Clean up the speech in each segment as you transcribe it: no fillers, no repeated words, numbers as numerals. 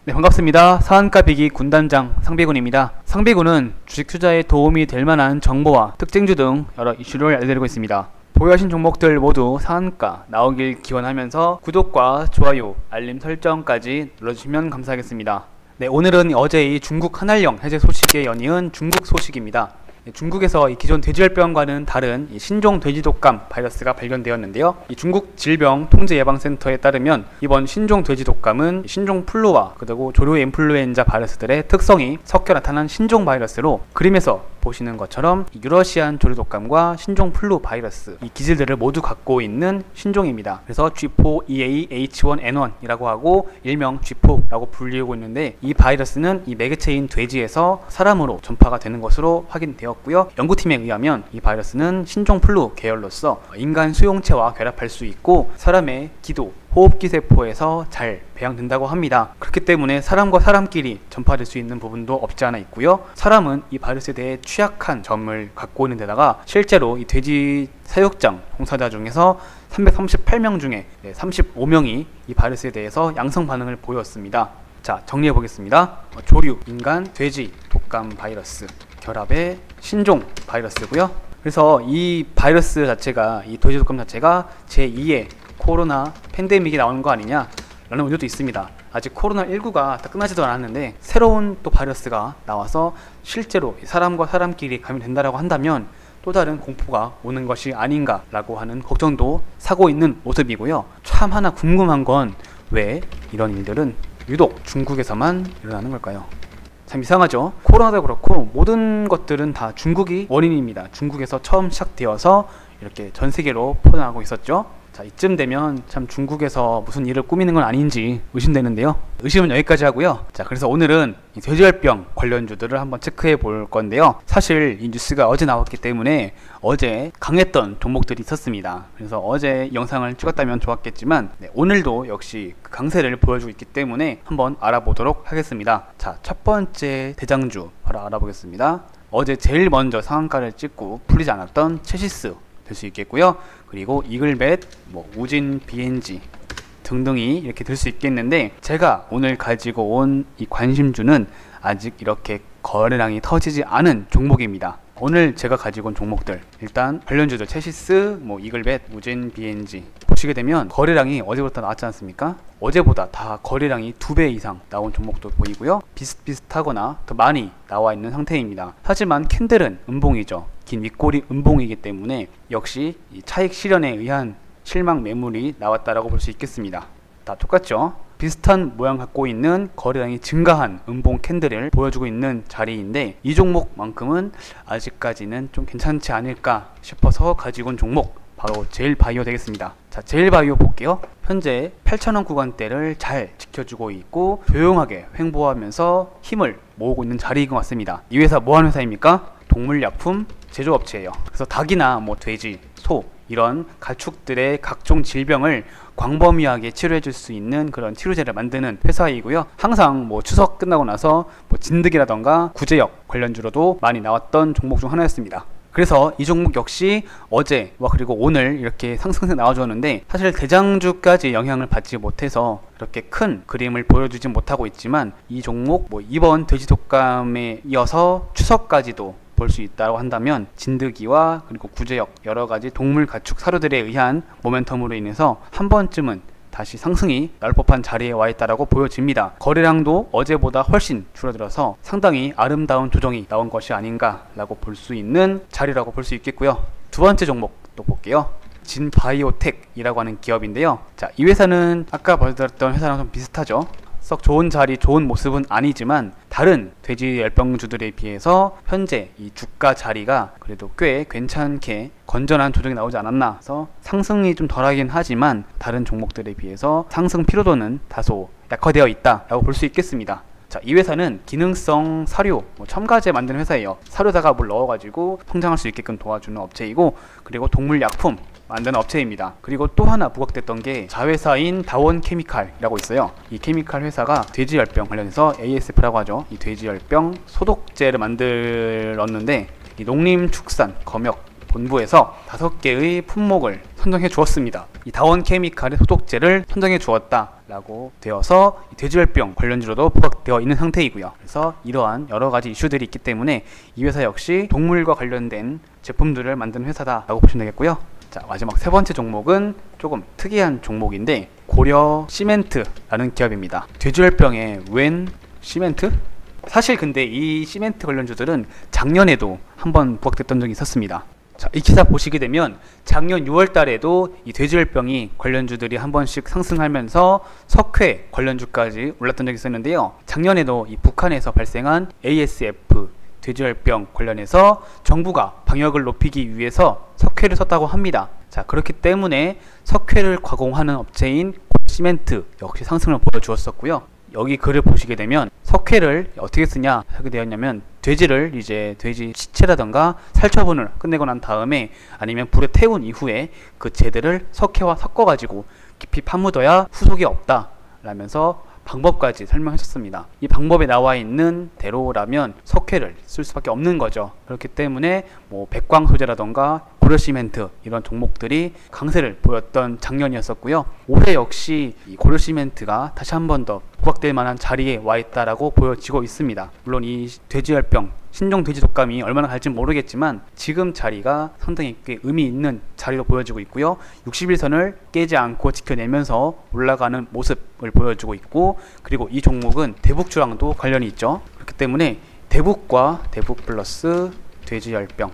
네, 반갑습니다. 사안가 비기 군단장 상비군입니다. 상비군은 주식 투자에 도움이 될 만한 정보와 특징주 등 여러 이슈를 알려드리고 있습니다. 보유하신 종목들 모두 상한가 나오길 기원하면서 구독과 좋아요, 알림 설정까지 눌러주시면 감사하겠습니다. 네, 오늘은 어제 이 중국 한알령 해제 소식에 연이은 중국 소식입니다. 중국에서 이 기존 돼지열병과는 다른 이 신종 돼지독감 바이러스가 발견되었는데요. 이 중국 질병통제예방센터에 따르면 이번 신종 돼지독감은 신종 플루와 그리고 조류 인플루엔자 바이러스들의 특성이 섞여 나타난 신종 바이러스로 그림에서 보시는 것처럼 유러시안 조류독감과 신종 플루 바이러스 이 기질들을 모두 갖고 있는 신종입니다. 그래서 G4EAH1N1이라고 하고 일명 G4라고 불리고 있는데 이 바이러스는 이 매개체인 돼지에서 사람으로 전파가 되는 것으로 확인되었고요. 연구팀에 의하면 이 바이러스는 신종 플루 계열로서 인간 수용체와 결합할 수 있고 사람의 기도, 호흡기 세포에서 잘 배양된다고 합니다. 그렇기 때문에 사람과 사람끼리 전파될 수 있는 부분도 없지 않아 있고요. 사람은 이 바이러스에 대해 취약한 점을 갖고 있는 데다가 실제로 이 돼지 사육장 종사자 중에서 338명 중에 35명이 이 바이러스에 대해서 양성 반응을 보였습니다. 자, 정리해 보겠습니다. 조류, 인간, 돼지 독감 바이러스 결합의 신종 바이러스고요. 그래서 이 바이러스 자체가 이 돼지 독감 자체가 제2의 코로나 팬데믹이 나오는 거 아니냐 라는 우려도 있습니다. 아직 코로나19가 다 끝나지도 않았는데 새로운 또 바이러스가 나와서 실제로 사람과 사람끼리 감염된다라고 한다면 또 다른 공포가 오는 것이 아닌가 라고 하는 걱정도 사고 있는 모습이고요. 참 하나 궁금한 건 왜 이런 일들은 유독 중국에서만 일어나는 걸까요? 참 이상하죠. 코로나도 그렇고 모든 것들은 다 중국이 원인입니다. 중국에서 처음 시작되어서 이렇게 전 세계로 퍼져나가고 있었죠. 자, 이쯤 되면 참 중국에서 무슨 일을 꾸미는 건 아닌지 의심되는데요. 의심은 여기까지 하고요. 자, 그래서 오늘은 이 돼지열병 관련주들을 한번 체크해 볼 건데요. 사실 이 뉴스가 어제 나왔기 때문에 어제 강했던 종목들이 있었습니다. 그래서 어제 영상을 찍었다면 좋았겠지만 오늘도 역시 그 강세를 보여주고 있기 때문에 한번 알아보도록 하겠습니다. 자, 첫 번째 대장주 바로 알아보겠습니다. 어제 제일 먼저 상한가를 찍고 풀리지 않았던 체시스 될 수 있겠고요. 그리고 이글벳, 우진 BNG 등등이 이렇게 될 수 있겠는데 제가 오늘 가지고 온 이 관심주는 아직 이렇게 거래량이 터지지 않은 종목입니다. 오늘 제가 가지고 온 종목들 일단 관련주들 체시스, 이글벳, 우진 BNG 보시게 되면 거래량이 어제부터 나왔지 않습니까? 어제보다 다 거래량이 2배 이상 나온 종목도 보이고요. 비슷비슷하거나 더 많이 나와 있는 상태입니다. 하지만 캔들은 음봉이죠. 긴 윗골이 음봉이기 때문에 역시 이 차익 실현에 의한 실망 매물이 나왔다라고 볼 수 있겠습니다. 다 똑같죠? 비슷한 모양 갖고 있는 거래량이 증가한 음봉 캔들을 보여주고 있는 자리인데 이 종목만큼은 아직까지는 좀 괜찮지 않을까 싶어서 가지고 온 종목 바로 제일바이오 되겠습니다. 자, 제일바이오 볼게요. 현재 8,000원 구간대를 잘 지켜주고 있고 조용하게 횡보하면서 힘을 모으고 있는 자리인 것 같습니다. 이 회사 뭐하는 회사입니까? 동물약품 제조업체예요. 그래서 닭이나 돼지, 소 이런 가축들의 각종 질병을 광범위하게 치료해 줄 수 있는 그런 치료제를 만드는 회사이고요. 항상 추석 끝나고 나서 진드기라던가 구제역 관련주로도 많이 나왔던 종목 중 하나였습니다. 그래서 이 종목 역시 어제와 그리고 오늘 이렇게 상승세 나와줬는데 사실 대장주까지 영향을 받지 못해서 이렇게 큰 그림을 보여주진 못하고 있지만 이 종목 이번 돼지독감에 이어서 추석까지도 볼 수 있다고 한다면 진드기와 그리고 구제역 여러가지 동물 가축 사료들에 의한 모멘텀으로 인해서 한 번쯤은 다시 상승이 나올 법한 자리에 와 있다라고 보여집니다. 거래량도 어제보다 훨씬 줄어들어서 상당히 아름다운 조정이 나온 것이 아닌가라고 볼 수 있는 자리라고 볼 수 있겠고요. 두 번째 종목 또 볼게요. 진바이오텍이라고 하는 기업인데요. 자, 이 회사는 아까 보여드렸던 회사랑 좀 비슷하죠. 썩 좋은 자리, 좋은 모습은 아니지만 다른 돼지 열병주들에 비해서 현재 이 주가 자리가 그래도 꽤 괜찮게 건전한 조정이 나오지 않았나 해서 상승이 좀 덜하긴 하지만 다른 종목들에 비해서 상승 피로도는 다소 약화되어 있다라고 볼 수 있겠습니다. 자, 이 회사는 기능성 사료, 첨가제 만드는 회사예요. 사료다가 물 넣어가지고 성장할 수 있게끔 도와주는 업체이고 그리고 동물약품 만드는 업체입니다. 그리고 또 하나 부각됐던 게 자회사인 다원케미칼이라고 있어요. 이 케미칼 회사가 돼지열병 관련해서 ASF라고 하죠. 이 돼지열병 소독제를 만들었는데 이 농림축산검역 본부에서 5개의 품목을 선정해 주었습니다. 이 다원 케미칼의 소독제를 선정해 주었다 라고 되어서 돼지열병 관련주로도 부각되어 있는 상태이고요. 그래서 이러한 여러가지 이슈들이 있기 때문에 이 회사 역시 동물과 관련된 제품들을 만드는 회사다 라고 보시면 되겠고요. 자, 마지막 세 번째 종목은 조금 특이한 종목인데 고려 시멘트라는 기업입니다. 돼지열병에 웬 시멘트? 사실 근데 이 시멘트 관련주들은 작년에도 한번 부각됐던 적이 있었습니다. 자, 이 기사 보시게 되면 작년 6월 달에도 이 돼지열병이 관련주들이 한 번씩 상승하면서 석회 관련주까지 올랐던 적이 있었는데요. 작년에도 이 북한에서 발생한 ASF 돼지열병 관련해서 정부가 방역을 높이기 위해서 석회를 썼다고 합니다. 자, 그렇기 때문에 석회를 가공하는 업체인 시멘트 역시 상승을 보여주었었고요. 여기 글을 보시게 되면 석회를 어떻게 쓰냐 하게 되었냐면 돼지를 이제 돼지 시체라던가 살처분을 끝내고 난 다음에 아니면 불에 태운 이후에 그 재들을 석회와 섞어 가지고 깊이 파묻어야 후속이 없다 라면서 방법까지 설명하셨습니다. 이 방법에 나와 있는 대로라면 석회를 쓸 수밖에 없는 거죠. 그렇기 때문에 뭐 백광 소재라던가 고려 시멘트 이런 종목들이 강세를 보였던 작년이었었고요. 올해 역시 이 고려 시멘트가 다시 한 번 더 부각될 만한 자리에 와 있다라고 보여지고 있습니다. 물론 이 돼지열병 신종 돼지 독감이 얼마나 갈지 모르겠지만 지금 자리가 상당히 꽤 의미 있는 자리로 보여지고 있고요. 60일선을 깨지 않고 지켜내면서 올라가는 모습을 보여주고 있고, 그리고 이 종목은 대북주랑도 관련이 있죠. 그렇기 때문에 대북과 대북 플러스 돼지열병,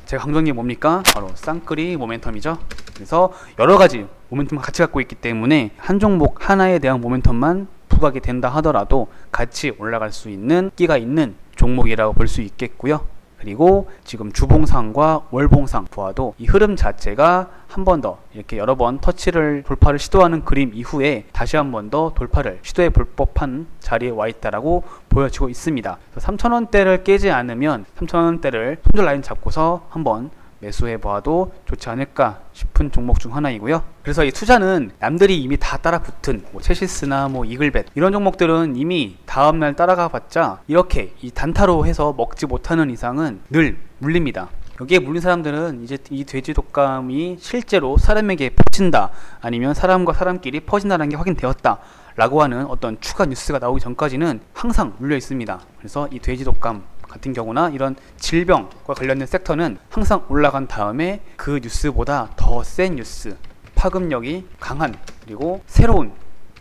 제가 강조한 게 뭡니까? 바로 쌍끌이 모멘텀이죠. 그래서 여러가지 모멘텀을 같이 갖고 있기 때문에 한 종목 하나에 대한 모멘텀만 부각이 된다 하더라도 같이 올라갈 수 있는 끼가 있는 종목이라고 볼 수 있겠고요. 그리고 지금 주봉상과 월봉상 보아도 이 흐름 자체가 한 번 더 이렇게 여러 번 터치를 돌파를 시도하는 그림 이후에 다시 한 번 더 돌파를 시도해 볼 법한 자리에 와 있다라고 보여지고 있습니다. 3,000원대를 깨지 않으면 3,000원대를 손절 라인 잡고서 한번 매수해 보아도 좋지 않을까 싶은 종목 중 하나이고요. 그래서 이 투자는 남들이 이미 다 따라붙은 뭐 체시스나 뭐 이글벳 이런 종목들은 이미 다음날 따라가 봤자 이렇게 이 단타로 해서 먹지 못하는 이상은 늘 물립니다. 여기에 물린 사람들은 이제 이 돼지 독감이 실제로 사람에게 퍼진다, 아니면 사람과 사람끼리 퍼진다는 게 확인되었다 라고 하는 어떤 추가 뉴스가 나오기 전까지는 항상 물려 있습니다. 그래서 이 돼지 독감 같은 경우나 이런 질병과 관련된 섹터는 항상 올라간 다음에 그 뉴스보다 더 센 뉴스, 파급력이 강한, 그리고 새로운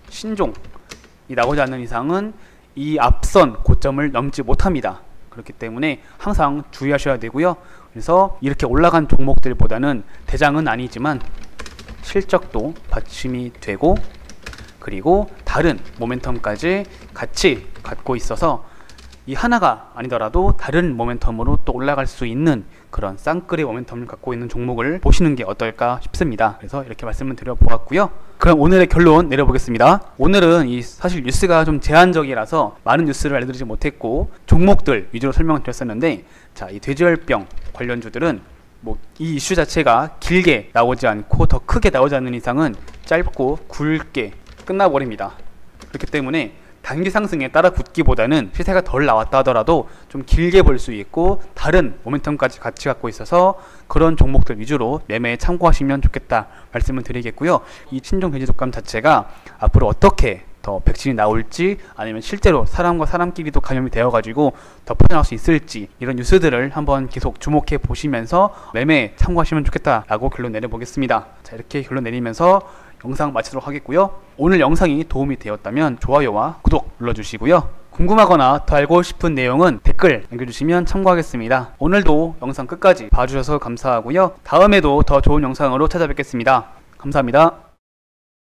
신종이 나오지 않는 이상은 이 앞선 고점을 넘지 못합니다. 그렇기 때문에 항상 주의하셔야 되고요. 그래서 이렇게 올라간 종목들보다는 대장은 아니지만 실적도 받침이 되고, 그리고 다른 모멘텀까지 같이 갖고 있어서 이 하나가 아니더라도 다른 모멘텀으로 또 올라갈 수 있는 그런 쌍끌의 모멘텀을 갖고 있는 종목을 보시는 게 어떨까 싶습니다. 그래서 이렇게 말씀을 드려보았고요. 그럼 오늘의 결론 내려보겠습니다. 오늘은 이 사실 뉴스가 좀 제한적이라서 많은 뉴스를 알려드리지 못했고 종목들 위주로 설명을 드렸었는데, 자, 이 돼지열병 관련주들은 뭐 이 이슈 자체가 길게 나오지 않고 더 크게 나오지 않는 이상은 짧고 굵게 끝나버립니다. 그렇기 때문에 단기 상승에 따라 붙기보다는 시세가 덜 나왔다 하더라도 좀 길게 볼 수 있고 다른 모멘텀까지 같이 갖고 있어서 그런 종목들 위주로 매매에 참고하시면 좋겠다 말씀을 드리겠고요. 이 신종 돼지 독감 자체가 앞으로 어떻게 더 백신이 나올지, 아니면 실제로 사람과 사람끼리도 감염이 되어가지고 더 퍼져나갈 수 있을지, 이런 뉴스들을 한번 계속 주목해 보시면서 매매에 참고하시면 좋겠다라고 결론 내려보겠습니다. 자, 이렇게 결론 내리면서 영상 마치도록 하겠고요. 오늘 영상이 도움이 되었다면 좋아요와 구독 눌러주시고요. 궁금하거나 더 알고 싶은 내용은 댓글 남겨주시면 참고하겠습니다. 오늘도 영상 끝까지 봐주셔서 감사하고요. 다음에도 더 좋은 영상으로 찾아뵙겠습니다. 감사합니다.